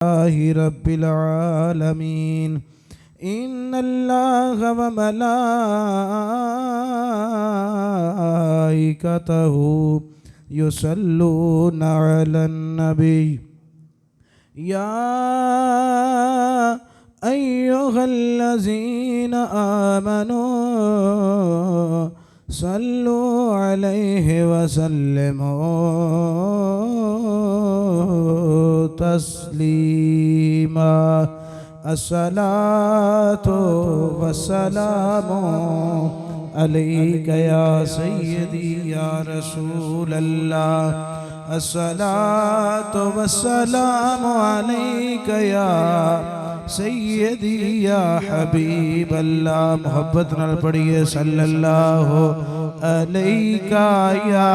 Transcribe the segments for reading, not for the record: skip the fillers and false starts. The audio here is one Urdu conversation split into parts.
رب العالمين إن الله وملائكته يصلون على النبي يا أيها الذين آمنوا صلوا عليه وسلموا تسليما الصلاة والسلام عليك يا سيدي يا رسول الله الصلاة والسلام عليك يا سیدی یا حبیب اللہ محبت نال پڑھئے صلی اللہ علیہ یا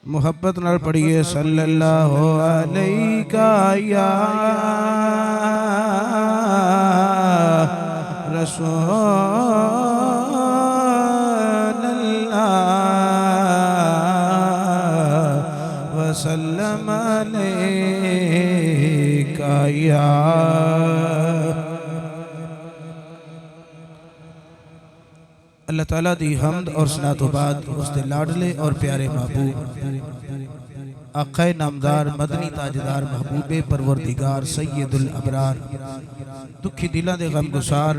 محبت نال پڑھئے صلی اللہ علیہ یا رسول اللہ وسلم علیک یا اللہ تعالیٰ دی حمد اور صلاۃ و بعد اس دے لاڈلے اور پیارے محبوب آقا نامدار مدنی تاجدار محبوب پروردگار سید الابرار دکھی دلہ دے غم گسار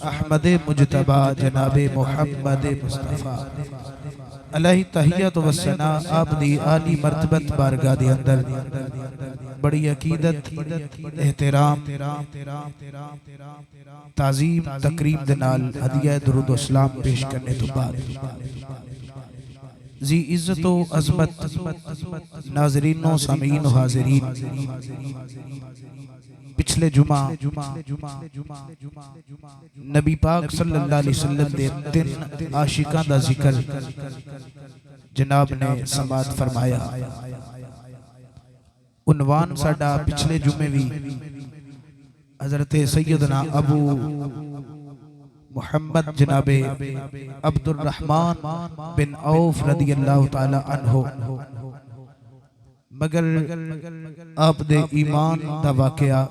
احمد مجتبہ جناب محمد مصطفیٰ علیہ تحیت و ثنا آپ دی عالی مرتبت بارگاہ دے اندر بڑی عقیدت احترام تعظیم تقریب دنال ہدیہ درود و اسلام پیش کرنے تو بعد زی عزت و عظمت ناظرین و سامعین و حاضرین پچھلے جمعہ نبی پاک صلی اللہ علیہ وسلم دے 3 عاشقاں دا ذکر جناب نے سماعت فرمایا عنوان ساڈا پچھلے جمعے بھی حضرت سیدنا ابو محمد جناب عبد الرحمن بن عوف رضی اللہ تعالی عنہ مگر آپ دے ایمان دا واقعہ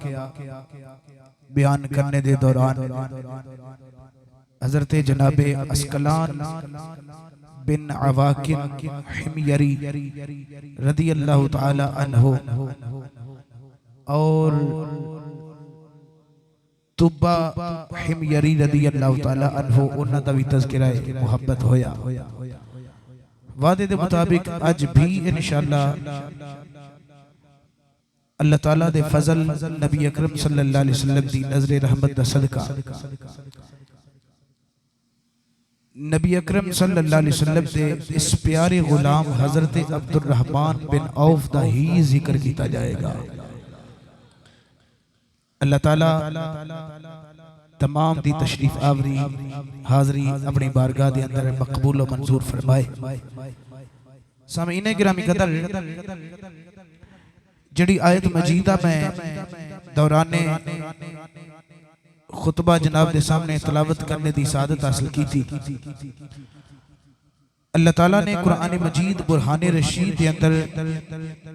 بیان کرنے دے دوران حضرت جناب اسکلان بن عواکن حمیری رضی اللہ تعالی عنہ اور طبہ حمیری رضی اللہ تعالی عنہ انہاں دا بھی تذکرہ محبت ہویا وعدے دے مطابق آج بھی انشاءاللہ اللہ تعالیٰ دے فضل نبی اکرم صلی اللہ علیہ وسلم دی نظر رحمت دا صدقہ نبی اکرم صلی اللہ علیہ وسلم دے اس پیارے غلام حضرت عبد الرحمن بن عوف دا ہی ذکر کیتا جائے گا اللہ تعالیٰ تمام دی تشریف آوری حاضری اپنی بارگاہ دے اندر مقبول و منظور فرمائے سامعین گرامی قدر جڑی آیت مجیدہ میں دوران خطبہ جناب دے سامنے تلاوت کرنے دی سعادت حاصل کی تھی اللہ تعالیٰ نے قرآن مجید برہان رشید دے اندر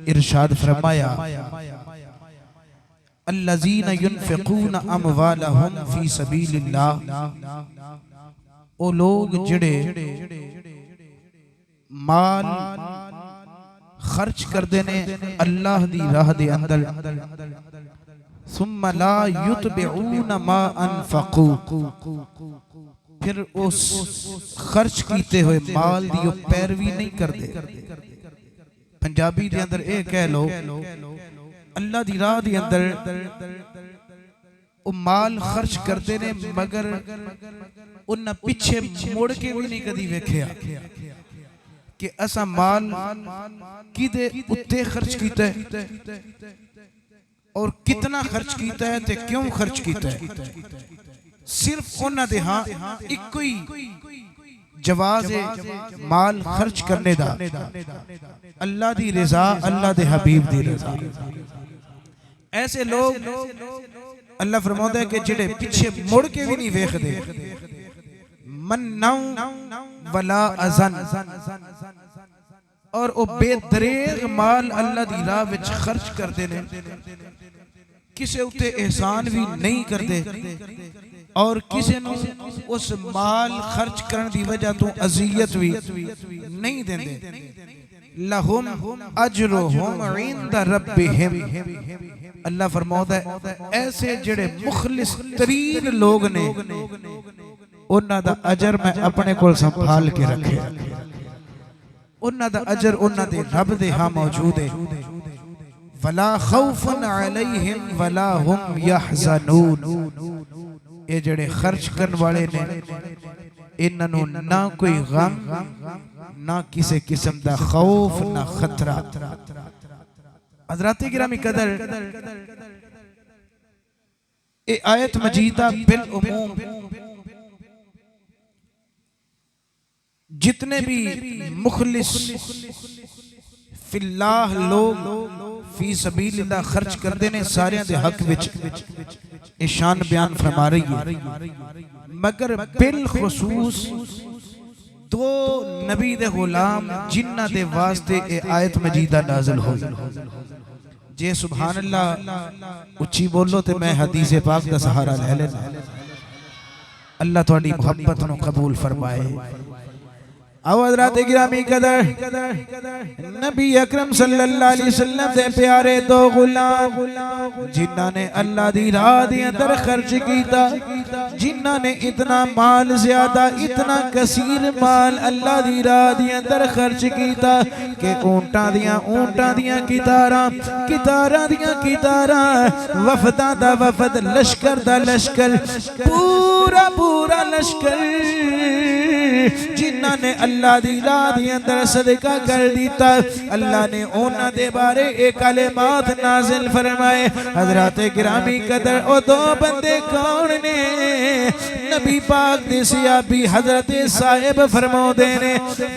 ارشاد فرمایا الذین ينفقون اموالہم فی سبیل اللہ او لوگ جڑے مال خرچ کر دینے اللہ دی راہ دے اندر ثم لا یتبعون ما انفقوا پھر اس خرچ کیتے ہوئے مال دیو پیروی نہیں کر دے پنجابی دے اندر ایک کہہ لو اللہ دی راہ دی اندر او مال خرچ کرتے نے مگر انہا پیچھے موڑ کے بھی نہیں کدی ویکھیا کہ ایسا مال کی دے اتے خرچ کیتا ہے اور کتنا خرچ کیتا ہے تے کیوں خرچ کیتا ہے صرف انہا دے ہاں ایک کوئی جواز مال خرچ کرنے دا اللہ دی رضا اللہ دے حبیب دی رضا ایسے لوگ اللہ فرماتا ہے کہ جڑے پیچھے مڑ کے بھی نہیں ویکھ دے منّو ولا ازن اور او بے دریغ مال اللہ دی راہ وچ خرچ کردے نے کسے اتے احسان بھی نہیں کردے اور کسے نو اس مال خرچ کرن دی وجہ تو اذیت بھی نہیں دیندے لہم اجرہم عند ربہم اللہ فرماتا ہے ایسے جڑے مخلص ترین لوگ نے انہاں دا اجر میں اپنے کول سنبھال کے رکھے انہاں دا اجر انہاں دے رب دے ہاں موجود ہے ولا خوف علیہم ولا ہم یحزنون اے جڑے خرچ کرن والے نے انہوں نہ کوئی غم نہ کسی قسم دا خوف نہ خطرہ حضرات گرامی قدر اے آیت مجیدہ بالعموم جتنے بھی مخلص فی اللہ لوگ فی سبیل اللہ خرچ کردے نے سارے دے حق وچ اشان بیان فرما رہی ہے مگر بالخصوص دو نبی دے غلام جنہ دے واسطے اے آیت مجیدہ نازل ہوئی جے سبحان اللہ اچھی بولو تے میں حدیث پاک دا سہارا لے لینا اللہ تھوڑی محبت نو قبول فرمائے او حضرات گرامی قدر نبی اکرم صلی اللہ علیہ وسلم دے پیارے دو غلام جنہاں نے اللہ دی راہ دے اندر خرچ کیتا جنہاں نے اتنا مال زیادہ اتنا کثیر مال اللہ دی راہ دے اندر خرچ کیتا کہ اونٹاں دیاں کتاراں وفداں دا وفد لشکر دا لشکر پورا لشکر جنہاں نے اللہ دی راہ دی اندر صدقہ کر دیتا اللہ نے اونا دے بارے ایک کلمات نازل فرمائے حضرات گرامی قدر او دو بندے کون نے نبی پاک دے سیابی حضرت صاحب فرمو دینے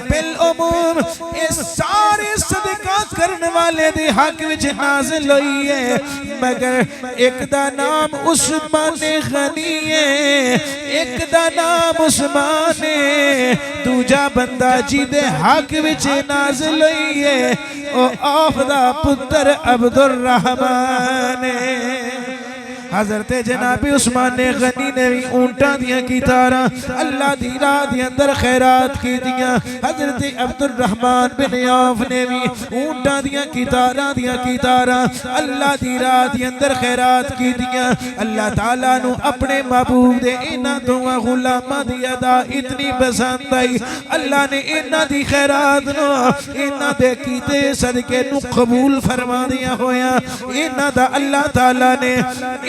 بالعموم اس سارے صدقہ کرنے والے دے حق وچ نازل ہوئی ہے مگر ایک دا نام عثمان غنی ہے ایک دا نام عثمان دوجا بندہ جی دے حق وچ نازل ہوئی ہے او آف دا پتر عبد الرحمن حضرت جناب عثمان غنی نے بھی اونٹاں دیاں کتاراں اللہ دی راہ دی اندر خیرات کی دیاں حضرت عبد الرحمن بن عوف نے بھی اونٹاں دیاں کتاراں اللہ دی راہ دی اندر خیرات کی دیاں اللہ تعالیٰ نو اپنے محبوب دے انہاں دعا غلامہ دی ادا اتنی پسند آئی اللہ نے انہاں دی خیرات نو انہاں دے کیتے صدقے نو قبول فرما دیا ہویا انہاں دا اللہ تعالیٰ نے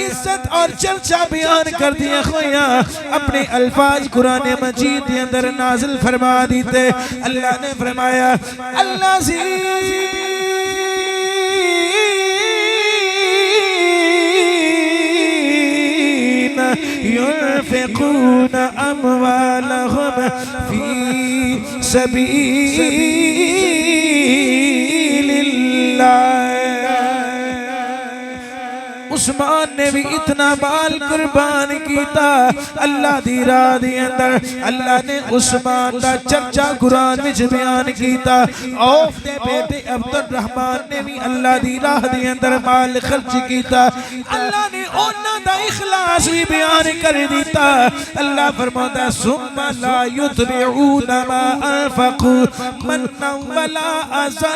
عزت اور چرچہ بیان کر دیا خویا اپنے الفاظ قرآن مجید کے اندر نازل فرما دیتے اللہ نے فرمایا اللہ ينفقون أموالهم في سبيل الله عثمان نے بھی اتنا مال قربان کیتا اللہ دی راہ دی اندر اللہ نے عثمان دا چرچا قرآن وچ بیان کیتا عوف دے بیٹے عبد الرحمن نے بھی اللہ دی راہ دی اندر مال خرچ کیتا اللہ نے انہاں دا اخلاص بھی بیان کر دیتا اللہ فرماتا ہے ثم لا يتبعون ما انفقوا منا ولا اذى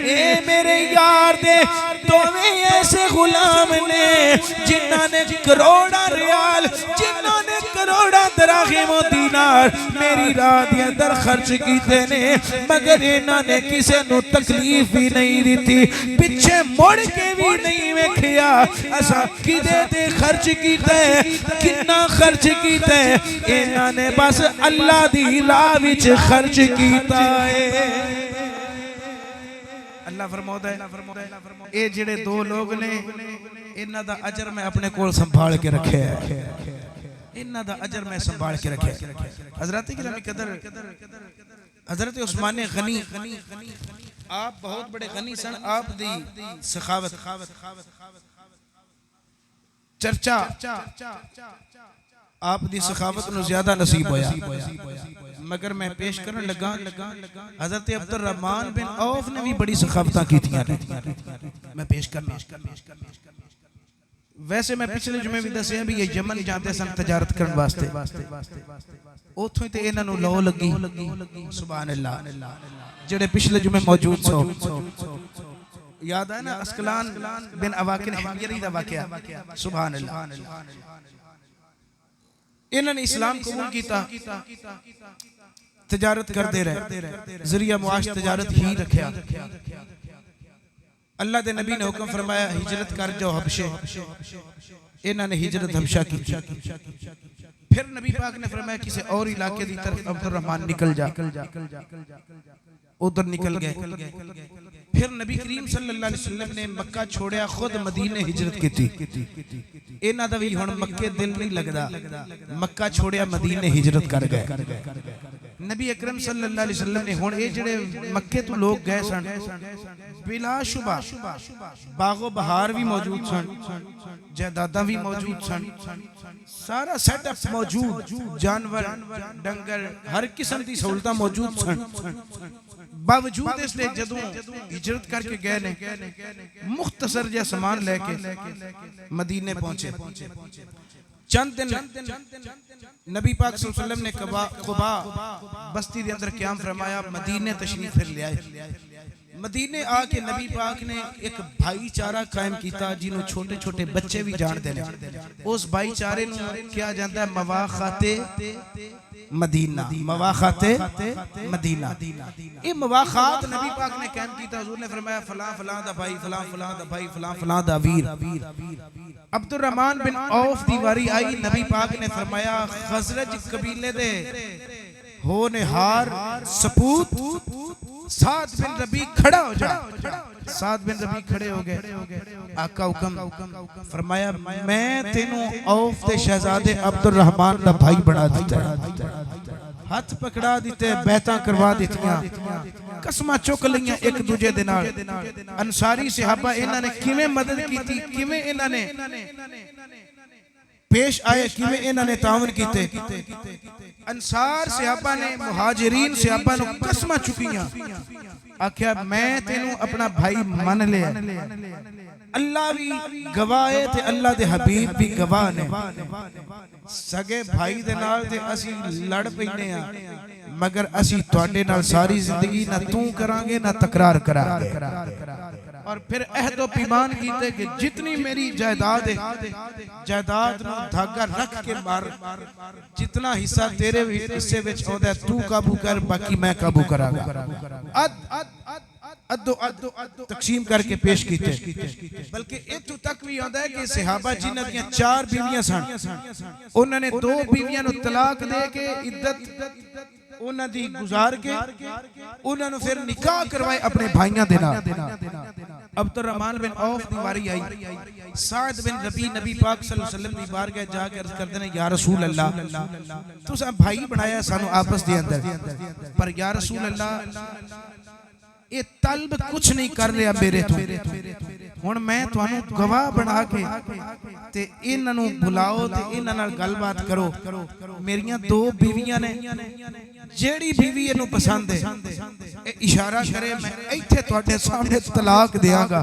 اے میرے یار دے تمہیں ایسے غلام نے جنہاں نے کروڑا ریال جنہاں نے کروڑا دراہم و دینار میری راہ دے اندر خرچ کیتے نے مگر انہاں نے کسے نو تکلیف بھی نہیں دیتی پیچھے مڑ کے بھی نہیں ویکھیا اسا کدے تے خرچ کیتے کتنا خرچ کیتے انہاں نے بس اللہ دی راہ وچ خرچ کیتا ہے اللہ فرماتا ہے اے جڑے دو لوگ نے انہاں دا اجر میں اپنے کول سنبھال کے رکھے ہے انہاں دا اجر میں سنبھال کے رکھے حضرت گرامی قدر حضرت عثمان غنی آپ بہت بڑے غنی سن آپ دی سخاوت چرچا آپ دی سخاوت نو زیادہ نصیب ہویا مگر میں پیش کرن لگا حضرت عبد الرحمن بن عوف نے بھی بڑی سخاوتاں کیتیاں میں پیش کرنا ویسے میں پچھلے جمعے بھی دسیا بھی یہ یمن جاتے سن تجارت کرن واسطے اوتھوں تے انہاں نو لو لگی سبحان اللہ جڑے پچھلے جمعے موجود سو یاد ہے نا اسکلان بن اواکن حمیری دا واقعہ سبحان اللہ انہوں نے اسلام قبول کیتا تجارت کر دے رہے ذریعہ معاش تجارت ہی رکھیا اللہ دے نبی نے حکم فرمایا ہجرت کر جاؤ حبشے انہوں نے ہجرت حبشہ کی پھر نبی پاک نے فرمایا کسی اور علاقے دی طرف عبد الرحمن نکل جا ادھر نکل گئے پھر نبی کریم صلی اللہ علیہ وسلم نے مکہ چھوڑیا خود مدینے ہجرت کی تھی اینا دا بھی ہون مکہ دل نہیں لگدا مکہ چھوڑیا مدینے ہجرت کر گئے نبی اکرم صلی اللہ علیہ وسلم نے ہون اے جڑے مکہ تو لوگ گئے سن بلا شبہ باغ و بہار بھی موجود سن جائیداداں بھی موجود سن سارا سیٹ اپ موجود جانور ڈنگر ہر قسم دی سہولتاں موجود سن باوجود اس لئے جدوں ہجرت کر کے گئے نے مختصر جا سامان لے کے مدینے پہنچے چند دن نبی پاک صلی اللہ علیہ وسلم نے قبا بستی دے اندر قیام فرمایا مدینے تشریف پھر لے آئے مدینے آ کے نبی پاک نے ایک بھائی چارہ قائم کیتا جنہوں چھوٹے چھوٹے بچے بھی جان دینے اس بھائی چارے نو کیا جانتا ہے مواخات مدینہ مواخات مدینہ یہ مواخات نبی پاک نے قائم کیتا حضور نے فرمایا فلاں فلاں دا بھائی فلاں فلاں دا بھائی فلاں فلاں دا ویر عبد الرحمن بن عوف دیواری آئی نبی پاک نے فرمایا خزرج قبیلے دے ہونے ہار سپوت سعد بن ربی کھڑا ہو جا سعد بن ربی کھڑے ہو گئے آقا حکم فرمایا میں تینوں عوف تے شہزادے عبد الرحمن دا بھائی بنا دیتا ہے ہاتھ پکڑا دیتے بیعتاں کروا دیتیاں قسمہ چک لیاں ایک دوجے دنار انصاری صحابہ انہاں نے کیویں مدد کی تھی کیویں انہاں نے پیش آئے کیویں انہاں نے تعاون کیتے انصار صحابہ نے مہاجرین صحابہ نے قسمہ چکیاں آکھیا میں تینوں اپنا بھائی من لے اللہ بھی گواہ تھے اللہ دے حبیب بھی گواہ نے سگے بھائی دے نال تے اسی لڑ پینے ہیں مگر اسی تواڈے نال ساری زندگی نہ توں کرانگے نہ تکرار کرانگے اور پھر عہد و پیمان کیتے کہ جتنی میری جائیداد ہے جائیداد نو دھاگا رکھ کے مار جتنا حصہ تیرے حصے وچ ہوندا ہے تو قابو کر باقی میں قابو کراں گا ادو تقسیم کر کے پیش کیتے بلکہ اتو تک بھی ہوندا ہے کہ صحابہ جنہاں دیاں 4 بیویاں سن انہوں نے 2 بیویاں نو طلاق دے کے عدت انہاں دی گزار کے انہاں نو پھر نکاح کروائے اپنے بھائیاں دینا عبد الرحمن بن عوف دیواری آئی سعد بن ربی نبی پاک صلی اللہ علیہ وسلم دی بارگاہ جا کے عرض کر دینے یا رسول اللہ تو سا بھائی بنایا سانو آپس دے اندر پر یا رسول اللہ یہ طلب کچھ نہیں کر رہا میرے تو ہن میں تانوں گواہ بنا کے تے انہاں نوں بلاؤ تے انہاں نال گل بات کرو میریاں 2 بیویاں نے جیڑی بیوی اینو پسند ہے اشارہ کرے میں ایتھے تواڈے سامنے طلاق دیاں گا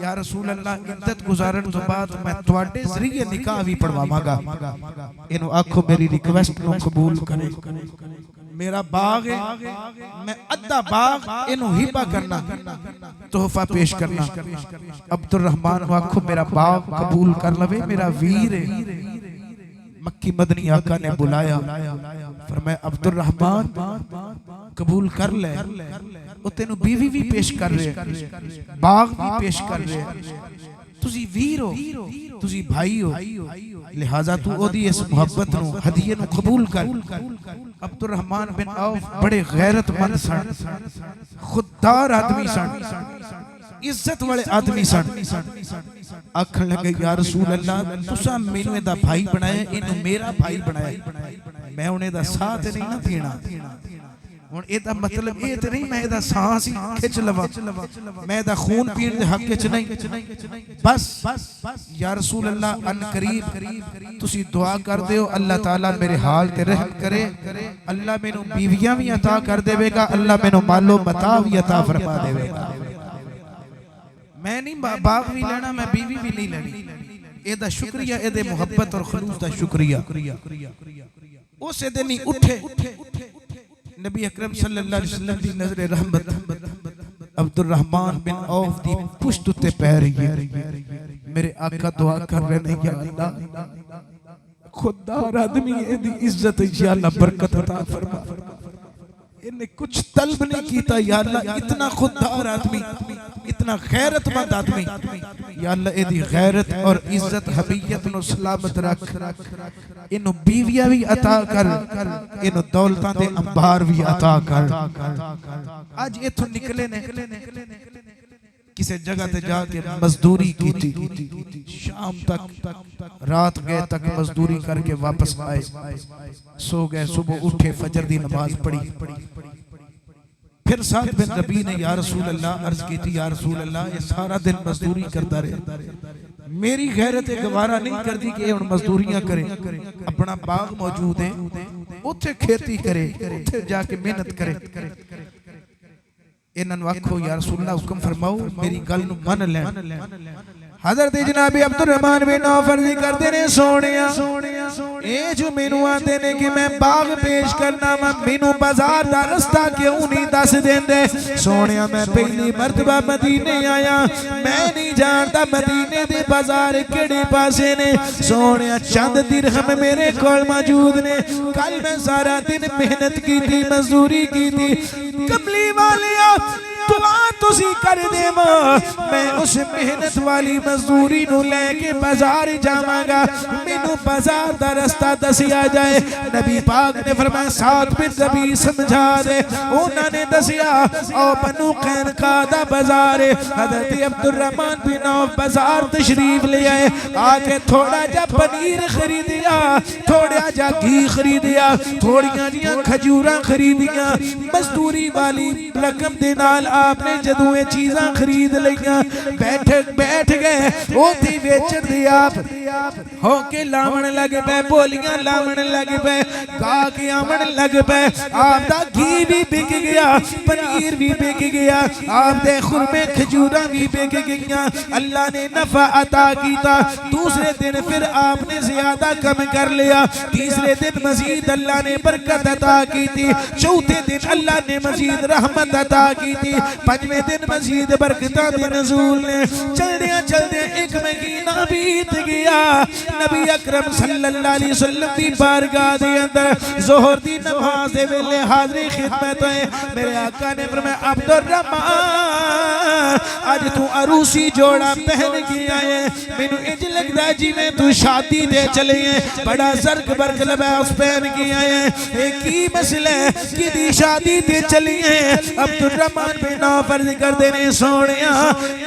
یا رسول اللہ عدت گزارن تو بعد میں تواڈے ذریعے نکاح بھی پڑھواواں گا اینو آکھو میری ریکویسٹ نو قبول کرے میرا باغ ہے میں ادھا باغ انہوں ہیبہ کرنا تحفہ پیش کرنا عبد الرحمن آنکھو میرا باغ قبول کر لوے میرا ویر ہے مکی مدنی آقا نے بلایا فرمایا عبد الرحمن قبول کر لے وہ تینوں بیوی بھی پیش کر رہے باغ بھی پیش کر رہے تُسی ویر ہو تُسی بھائی ہو لہذا تو او دی اس محبت نو ہدیے نو قبول کر عبد الرحمن بن عوف بڑے غیرت مند سن خوددار آدمی سن عزت والے آدمی سن آکھن لگے یا رسول اللہ تسا مینوں دا بھائی بنائے انہوں میرا بھائی بنائے میں انہیں دا ساتھ نہیں نہ دینا ہن اے دا مطلب اے تے نہیں میں دا سانس ہی کھچ لواں میں دا خون پین دے حق وچ نہیں بس یا رسول اللہ ان قریب تسی دعا کر دیو اللہ تعالیٰ میرے حال تے رحم کرے اللہ مینوں بیویاں بھی عطا کر دے گا اللہ مینوں مال و متاع بھی عطا فرما دے گا میں نہیں باغ بھی لینا میں بیوی بھی نہیں لینی اے دا شکریہ اے دے محبت اور خلوص دا شکریہ اسے دن ہی اٹھے نبی اکرم صلی اللہ علیہ وسلم دی نظر رحمت عبد الرحمن بن عوف دی پشت تے پیر میرے آقا دعا کر رہے ہیں یا اللہ خوددار آدمی اے دی عزت یا اللہ برکت عطا فرما انہیں کچھ طلب نہیں کیتا یا اللہ اتنا خوددار آدمی اتنا غیرت مند آدمی یا اللہ اے دی غیرت اور عزت حبیت نو سلامت رکھ انہوں بیویاں بھی عطا کر انہوں دولتاں دے انبار بھی عطا کر آج اتھو نکلے نے کسی جگہ تے جا کے مزدوری کی تھی شام تک رات گئے تک مزدوری کر کے واپس آئے سو گئے صبح اٹھے فجر دی نماز پڑھی پھر سعد بن ربیع نے یا رسول اللہ عرض کی تھی یا رسول اللہ یہ سارا دن مزدوری کرتا رہے میری غیرت گوارا نہیں کر دی کہ یہ ان مزدوریاں کرے اپنا باغ موجود ہے اتھے کھیتی کرے اتھے جا کے محنت کرے انہاں وقتو یا رسول اللہ حکم فرماؤ میری گل نو من لین حضرت جناب عبد الرحمن بن عوف فرضی کر دینے سونیا اے جو مینو آتے نے کہ میں باغ پیش کرنا مینو بازار دا رستہ کیوں نہیں دس دین دے سونیا میں پہلی مرتبہ مدینے آیا میں نہیں جانتا مدینے دے بازار کڑے پاسے نے سونیا چند درہم میرے کول موجود نے کل میں سارا دن محنت کی تھی مزدوری کی تھی کملی والیا دعا تسی کر دے میں اس محنت والی مزدوری نو لے کے بازار جاواں گا مینوں بازار دا رستہ دسیا جائے نبی پاک نے فرمایا سعد بن ربیع سمجھا دے انہوں نے دسیا او بنو قینقاع دا بازار حضرت عبد الرحمن بن عوف بازار تشریف لے آئے آکے تھوڑا جا پنیر خریدیا تھوڑا جا گھی خریدیا تھوڑیاں جیاں کھجوراں خریدیا مزدوری والی رقم دے نال آپ نے جدویں چیزاں خرید لیاں بیٹھ گئے وہ تھی بیچن دی آپ ہو کے لاون لگ پے بولیاں لاون لگ پے گا کے آمن لگ پے آپ دا گھی بھی بک گیا پنیر بھی بک گیا آپ دے خرمے کھجوراں بھی بک گئیاں اللہ نے نفع عطا کیتا دوسرے دن پھر آپ نے زیادہ کم کر لیا تیسرے دن مزید اللہ نے برکت عطا کی تھی چوتھے دن اللہ نے مزید رحمت عطا کی تھی پنجویں دن مزید برکتاں دے نزول نے چل دے ایک مہینہ بیت گیا نبی اکرم صلی اللہ علیہ وسلم دی بارگاہ دے اندر ظہر دی نماز دے ویلے حاضری خدمت ہے میرے آقا نے فرمایا عبد الرحمن آج تو عروسی جوڑا پہن گیا ہے مینوں انج لگدا جی میں تو شادی دے چلے ہیں بڑا زرق برق لباس پہن گیا ہے ایک ہی مسئلہ ہے کہ دی شادی دے چلی ہیں عبد الرحمن بن عوف فرض کر دینے سونیا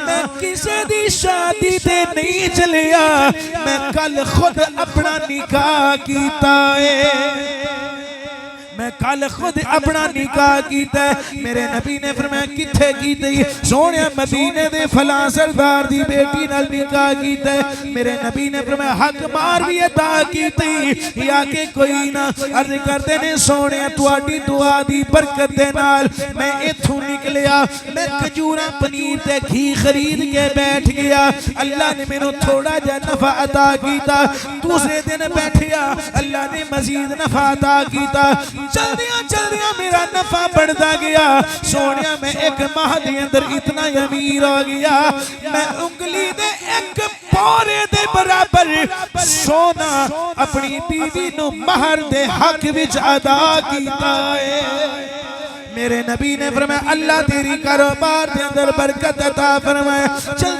میں کسے دی شادی تے نہیں چلیا میں کل خود اپنا نکاح کیتا ہے میں کل خود اپنا نکاح کیتا ہے میرے نبی نے فرمایا کتھے کیتے سونے مدینے دے فلاں سردار دی بیٹی نال نکاح کیتا ہے میرے نبی نے فرمایا حق مار بھی عطا کیتی یا کہ کوئی نہ عرض کرتے نے سونے تواڈی دعا دی برکت دے نال میں ایتھوں نکلیا میں کھجوراں پنیر تے گھی خرید کے بیٹھ گیا اللہ نے مینوں تھوڑا جا نفع عطا کیتا دوسرے دن بیٹھیا اللہ نے مزید نفع عطا کیتا چل دیا میرا نفع بڑھتا گیا سونیا میں ایک ماہ دے اندر اتنا امیر ہو گیا میں انگلی دے ایک پورے دے برابر سونا اپنی بیوی نو مہر دے حق وچ ادا کیتا ہے میرے نبی نے فرمایا اللہ تیری کاروبار دے اندر برکت عطا فرمائے. چل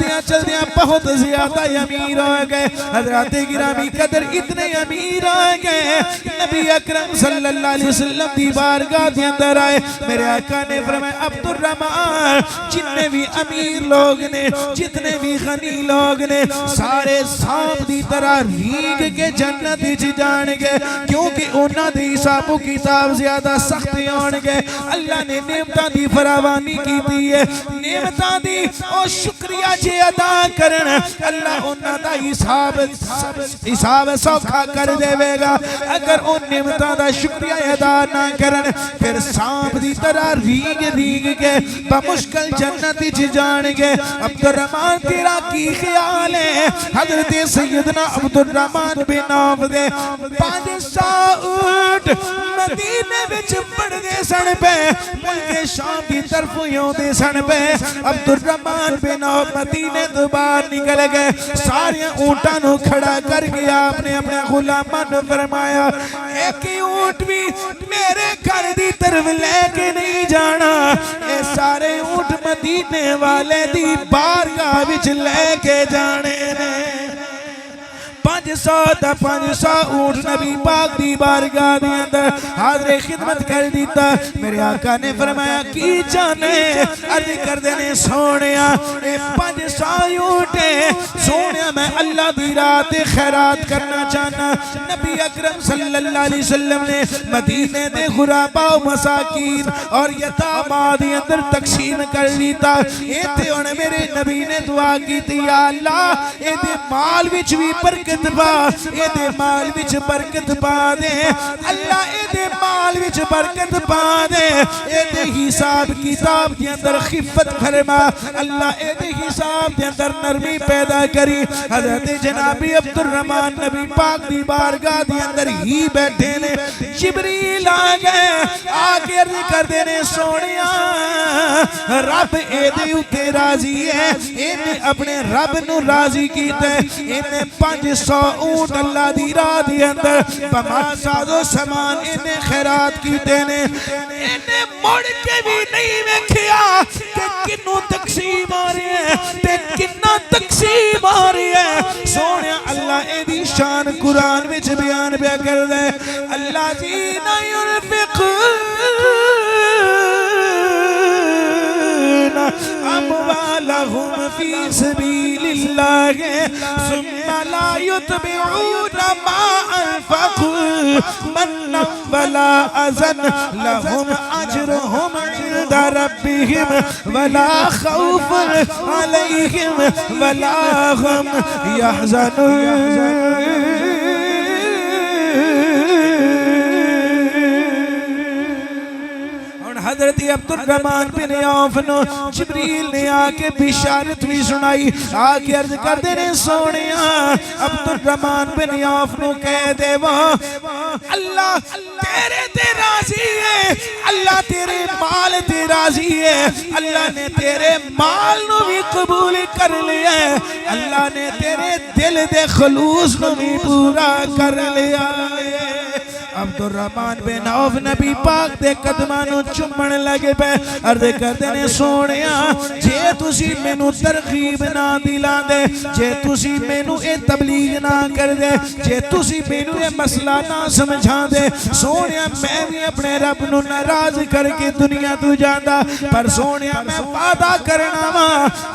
دیاں بہت زیادہ امیر ہو گئے. حضرات گرامی قدر اتنے امیر ہو گئے نبی اکرم صلی اللہ علیہ وسلم دی بارگاہ دے اندر آئے. میرے آقا نے فرمایا عبد الرحمن جتنے بھی امیر لوگ نے جتنے بھی غنی لوگ نے سارے سانپ دی طرح ریگ کے جنت وچ جان گے کیونکہ انہاں دے حساب و کتاب زیادہ سخت ہون گے. اللہ نے نعمتاں دی فراوانی کیتی ہے. نعمتاں دی او شکریہ جے ادا کرن اللہ انہاں دا حساب سوکھا کر دے گا. اگر ان نعمتاں دا شکریہ ادا نہ کرن پھر سانپ دی طرح ریگ کے بمشکل جنت وچ جان گے. عبد الرحمن تیرا کی خیال ہے؟ حضرت سیدنا عبد الرحمن بن عوف دے 500 اونٹ مدینے وچ پڑدے سن پے ملک شام کی طرف یوندے سن پے. عبد الرحمن بن عوف مدینے تو باہر نکل گئے. سارے اونٹاں نو کھڑا کر کے آپ نے اپنے غلاماں نو فرمایا ایک اونٹ بھی میرے گھر دی طرف لے کے نہیں جانا. اے سارے اونٹ مدینے والے دی بارگاہ وچ لے کے جانے نے. 500 اونٹ نبی پاک دی بارگاہ دے اندر حاضر خدمت کر دیتا. میرے آقا نے فرمایا کی جانے عرض کر دینے سونیا اے 500 اونٹ سونیا میں اللہ دی راہ خیرات کرنا چاہنا. نبی اکرم صلی اللہ علیہ وسلم نے مدینے دے غرباء و مساکین اور یتاماں دے اندر تقسیم کر دیتا. اے تے انہیں میرے نبی نے دعا کی تھی یا اللہ اے دے مال وچ بھی برکت پا اے دے مال وچ برکت پا دے اللہ اے دے مال وچ برکت پا دے اے دے حساب کتاب دے اندر خفت فرما اللہ اے دے حساب دے اندر نرمی پیدا کری. حضرت جنابی عبد الرحمن نبی پاک دی بارگاہ دے اندر ہی بیٹھے نے. جبریل آ گئے آگے عرض کر دینے سونیا رب اے دے اتے راضی ہے. انہیں اپنے رب نو راضی کیتے انہیں 500 اونٹ اللہ دی راہ دی اندر بما ساز و سامان انہیں خیرات کیتے نے. انہیں مڑ کے بھی نہیں ویکھیا کہ کنوں تقسیم آ رہی ہے تے کنہ تقسیم آ رہی ہے. سونے اللہ اے دی شان قرآن وچ بیان بیا کر دے اللہ زین اموالهم في سبيل الله ثم لا يتبعون ما أنفقوا منا ولا أذى لهم أجرهم عند ربهم ولا خوف عليهم ولا هم يحزنون. حضرت عبد الرحمن بن عوف نو جبریل نے آکے بشارت بھی سنائی. آکے عرض کر دینے سونیا عبد الرحمن بن عوف نو کہہ دے وہ اللہ تیرے تے راضی ہے اللہ تیرے مال تے راضی ہے. اللہ نے تیرے مال نو بھی قبول کر لیا ہے. اللہ نے تیرے دل دے خلوص نو بھی پورا کر لیا ہے. عبد الرحمن بن عوف نبی پاک دے قدمانوں چمن لگے پہ عرض کردے نے سونیا جے تسی مینو ترغیب نہ دلان دے جے تسی مینو اے تبلیغ نہ کر دے جے تسی مینو اے مسئلہ نہ سمجھا دے سونیا میں بھی اپنے رب نو ناراض کر کے دنیا تو جاندہ پر سونیا میں وعدہ کرنا وا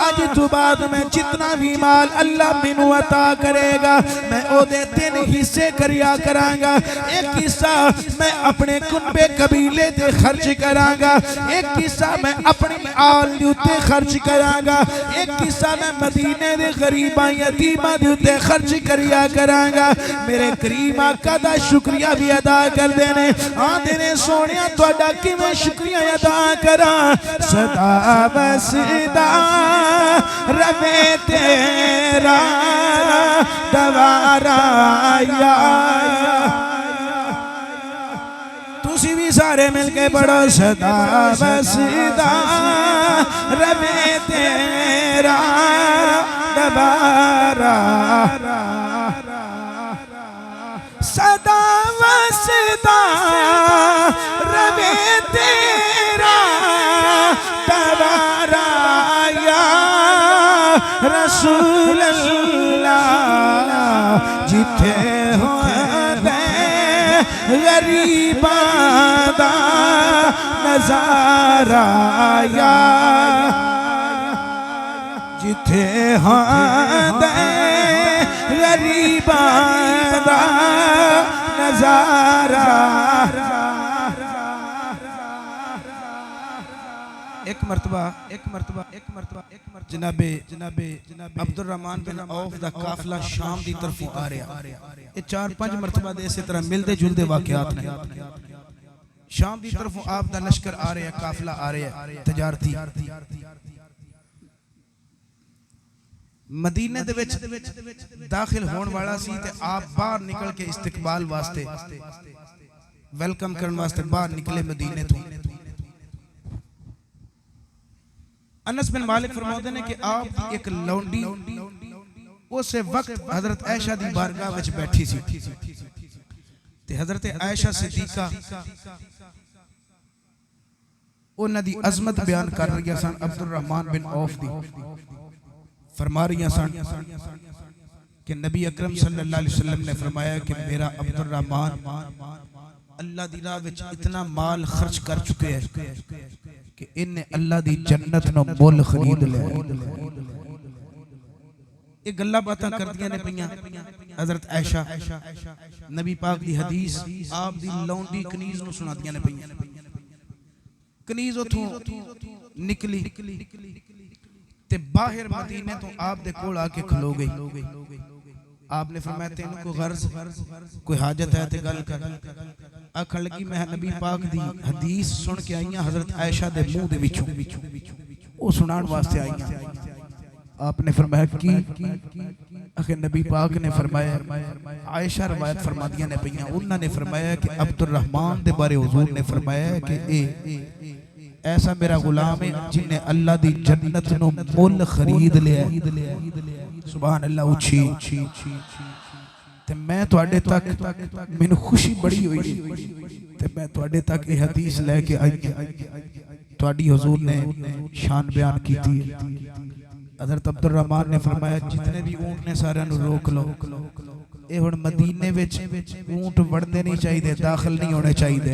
آج تو بعد میں جتنا بھی مال اللہ مینو عطا کرے گا میں او دے 3 حصے کریا کرانگا. ایک حصہ میں اپنے کنبے قبیلے دے خرچ کرانگا ایک حصہ میں اپنی آل دیوتے خرچ کرانگا ایک حصہ میں مدینے دے غریباں یتیمہ دیوتے خرچ کریا کرانگا. میرے کریم آقا دا شکریہ بھی ادا کر دینے آن دینے سونیا تو ادا کی میں شکریہ ادا کران. صدا بسدا روے تیرا دوارا یا تسی بھی سارے مل کے پڑھو صدا بسدا روے تیرا دوارا صدا بسدا روے تیرا رسول اللہ جتھے ہوندے غریباں دا نظارہ یا جتھے ہوندے غریباں دا نظارہ ایک مرتبہ جناب عبد الرحمن بن عوف دا قافلہ شام دی طرف آ رہا یہ 4-5 مرتبہ دے اسی طرح ملدے جلدے واقعات نے شام دی طرف آپ دا لشکر آ رہا ہے قافلہ آ رہا ہے تجارتی مدینے دے وچ داخل ہون والا سی تے آپ باہر نکل کے استقبال واسطے ویلکم کرن واسطے باہر نکلے مدینے تو انس بن مالک فرماتے ہیں کہ آپ کی ایک لونڈی اس وقت حضرت عائشہ دی بارگاہ وچ بیٹھی سی تے حضرت عائشہ صدیقہ انہاں دی عظمت بیان کر رہی سن عبد الرحمن بن عوف دی فرما رہی سن کہ نبی اکرم صلی اللہ علیہ وسلم نے فرمایا کہ میرا عبد الرحمن اللہ دی راہ وچ اتنا مال خرچ کر چکے ہیں کہ انہیں اللہ دی جنت نو مول خرید لے یہ گلہ باتاں کر دیا نے پہیاں حضرت عائشہ نبی پاک دی حدیث آپ دی لونڈی کنیز نو سنا دیا نے پہیاں کنیز اتھوں نکلی تے باہر مدینے تو آپ دے کول آ کے کھلو گئی آپ نے فرمایا تینوں کو غرض کوئی حاجت ہے تے گل کر آکھن لگی میں نبی پاک دی حدیث سن کے آئیاں حضرت عائشہ دے منہ دے وچوں او سنان واسطے آئیاں آپ نے فرمایا کی آخر نبی پاک نے فرمایا عائشہ روایت فرما دیا نے پہیاں انہوں نے فرمایا کہ عبد الرحمن دے بارے حضور نے فرمایا کہ ایسا میرا غلام ہے جن نے اللہ دی جنت نو مول خرید لیا سبحان اللہ اچھی تے میں تواڈے تک میں خوشی بڑی ہوئی تے میں تواڈے تک یہ حدیث لے کے آئی تواڈی حضور نے شان بیان کی تھی حضرت عبد الرحمن نے فرمایا جتنے بھی اونٹ نے سارے نو روک لو اے ہن مدینے وچ اونٹ وڑنے نہیں چاہیے داخل نہیں ہونے چاہیے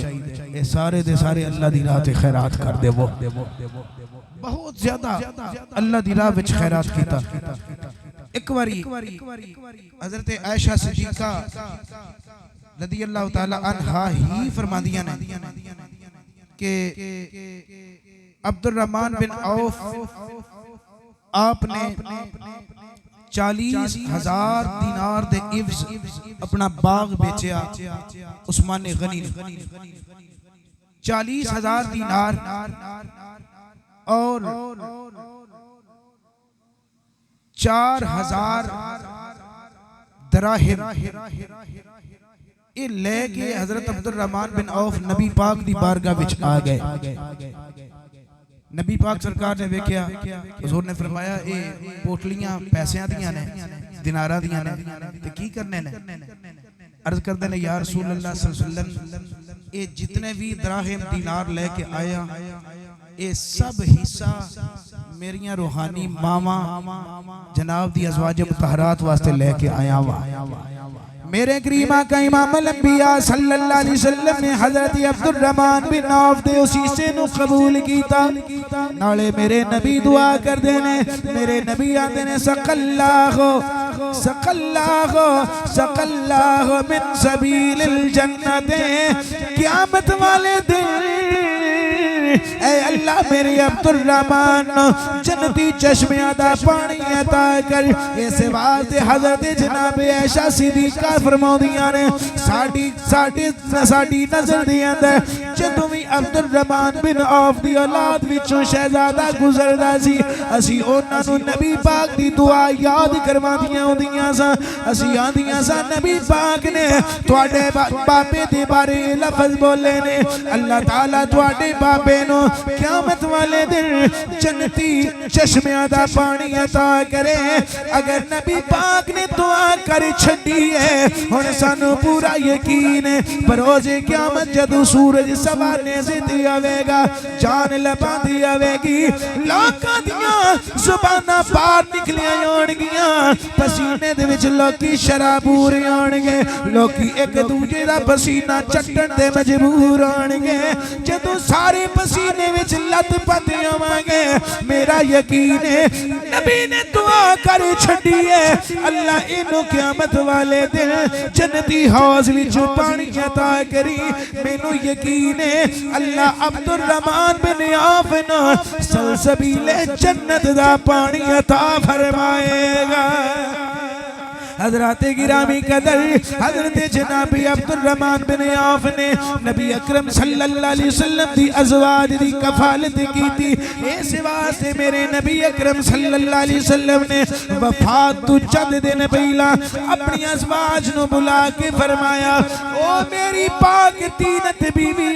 اے سارے دے سارے اللہ دی راہ تے خیرات کر دے وہ بہت زیادہ اللہ دی راہ وچ خیرات کیتا ایک واری حضرت عائشہ صدیقہ رضی اللہ تعالی عنہا ہی فرما دیا نے کہ عبد الرحمن بن عوف آپ نے 40,000 دینار دے عوض اپنا باغ بیچیا عثمان غنی 40,000 دینار اور 4,000 دراہم یہ لے کے حضرت عبد الرحمن بن عوف نبی پاک دی بارگاہ وچ آ گئے نبی پاک سرکار نے ویکھیا حضور نے فرمایا اے پوٹلیاں پیسیاں دیاں نے دیناراں دیاں نے تے کی کرنے نے عرض کردے نے یا رسول اللہ صلی اللہ علیہ وسلم اے جتنے بھی دراہم دینار لے کے آیا اے سب حصہ میریاں روحانی ماما جناب دی ازواج مطہرات واسطے لے کے آیا ہوا میرے کریم آقا امام الانبیاء صلی اللہ علیہ وسلم نے حضرت عبد الرحمن بن عوف دے اسی سے نو قبول کیتا نالے میرے نبی دعا کر دینے میرے نبی آتے نے سق اللہ من سبیل الجنت قیامت والے دن اے اللہ میرے عبد الرحمن جنتی چشمیاں دا پانی عطا کر اس واسطے حضرت جناب عائشہ صدیقہ فرماؤندیاں نے ساڈی نظر دے اندر جدوں وی عبد الرحمن بن عوف دی اولاد وچوں شہزادہ گزردا سی اسی انہاں نوں نبی پاک دی دعا یاد کرواندیاں ہوندیاں سا اسی آندیاں سا نبی پاک نے تواڈے بابے دے بارے لفظ بولے نے اللہ تعالی تواڈے بابے نو قیامت والے دن جنتی چشمیاں دا پانی عطا کرے اگر نبی پاک نے دعا کر چھڈی ہے ہن سانو پورا یقین ہے بروز قیامت جدوں سورج سوا نیزے دی آوے گا جان لباں دی آوے گی لوکاں دیاں زباناں باہر نکلیاں جان گیاں پسینے دے وچ لوکی شرابور آن گے لوکی ایک دوجے دا پسینہ چٹن دے مجبور آن گے جدوں سارے پسینے وچ لت پت آواں گے میرا یقین ہے نبی نے دعا کر چھڈی ہے اللہ اینو قیامت والے دن جنتی حوض وچ پانی عطا کری مینوں یقین ہے اللہ عبد الرحمن بن عوف نو سلسبیل جنت دا پانی عطا فرمائے گا حضرات گرامی قدر حضرت جناب عبد الرحمن بن عوف نے نبی اکرم صلی اللہ علیہ وسلم دی ازواج دی کفالت کی تھی اس واسطے میرے نبی اکرم صلی اللہ علیہ وسلم نے وفات تو چند دن پہلا اپنی ازواج نو بلا کے فرمایا او میری پاک تینت بیوی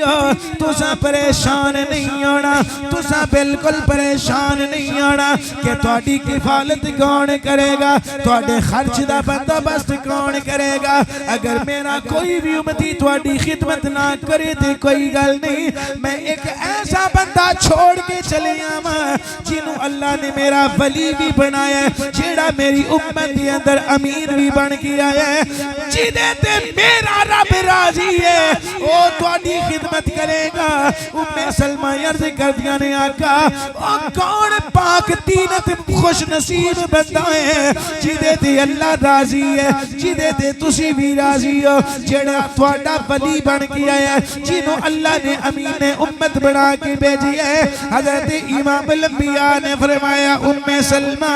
تساں پریشان نہیں ہونا تساں بالکل پریشان نہیں ہونا کہ تہاڈی کفالت کون کرے گا تہاڈے خرچ دا بندوبست کون کرے گا اگر میرا کوئی بھی امتی تہاڈی خدمت نہ کرے تے کوئی گل نہیں میں ایک ایسا بندہ چھوڑ کے چلے آواں جنوں اللہ نے میرا ولی بھی بنایا ہے جیڑا میری امت دے اندر امیر بھی بن کے آیا ہے جدے تے میرا رب راضی ہے او تہاڈی خدمت کرے گا سلمہ عرض کردیاں نے آقا او کون پاک تینت خوش نصیب بندہ ہے جدے تے اللہ راضی ہے جدے تے تسی بھی راضی ہو جڑا تہاڈا ولی بن کے آیا ہے جنوں اللہ نے امین امت بنا کے بھیجی ہے حضرت امام الانبیاء نے فرمایا سلمہ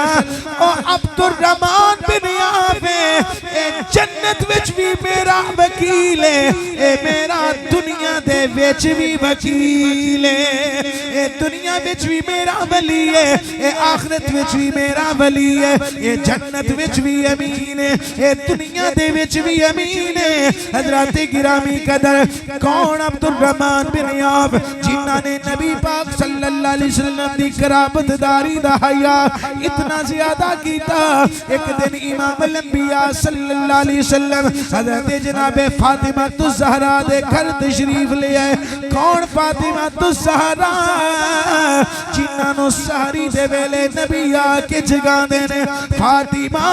او عبد الرحمن بن عوف اے جنت وچ بھی میرا وکیل ہے اے میرا دنیا دے وچ بھی وکیل ہے اے دنیا وچ بھی میرا ولی ہے اے آخرت وچ بھی میرا ولی ہے اے جنت وچ بھی امین ہے اے دنیا دے وچ بھی امین ہے حضرات گرامی قدر کون عبد الرحمن بن عوف جنہاں نے نبی پاک صلی اللہ علیہ وسلم دی قرابت داری دا حیا اتنا زیادہ کیتا ایک دن امام الانبیاء صلی اللہ علیہ وسلم حضرت جناب فاطمہ الزہرا دے گھر تشریف لے آئے کون فاطمہ الزہرا جنہاں نو سحری دے ویلے نبی آ کے جگا دینے فاطمہ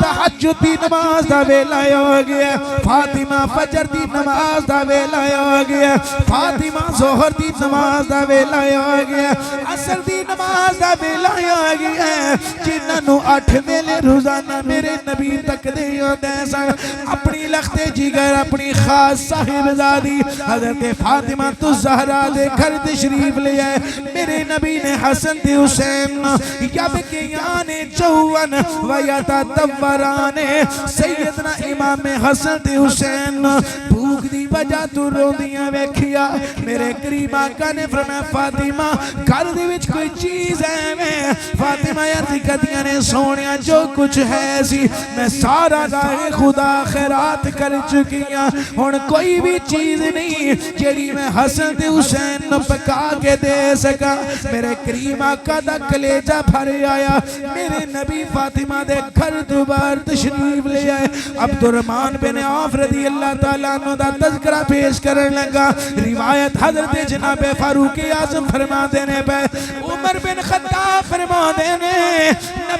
تہجد دی نماز دا ویلا ہو گیا فاطمہ فجر دی نماز دا ویلا ہو گیا فاطمہ ظہر دی نماز دا ویلا ہو گیا عصر دی نماز دا ویلا ہو گیا جنہاں نو 8 ویلے روزانہ میرے نبی تک دے ہوندے سن اپنی لخت جگر اپنی خاص صاحبزادی حضرت فاطمہ الزہرا دے گھر تشریف لے آئے میرے نبی نے حسن تے حسین یبکیان جوان ویتدوران سیدنا امام حسن تے حسین بھوک دی وجہ تو روندیاں ویکھیا میرے کریم آقا نے فرمایا فاطمہ گھر دے وچ کوئی چیز ہے میں فاطمہ عرض کردیاں نے سونیا جو کچھ ہے سی میں سارا راہ خدا خیرات کر چکیاں ہن کوئی بھی چیز نہیں جیڑی میں حسن تے حسین نو پکا کے دے سکا میرے کریم آقا دا کلیجہ بھر آیا میرے نبی فاطمہ دے گھر دوبار تشریف لے آئے عبد الرحمن بن عوف رضی اللہ تعالیٰ عنہ دا تذکرہ پیش کرن لگا روایت حضرت جناب فاروق اعظم فرما دینے پہ عمر بن خطاب فرما دینے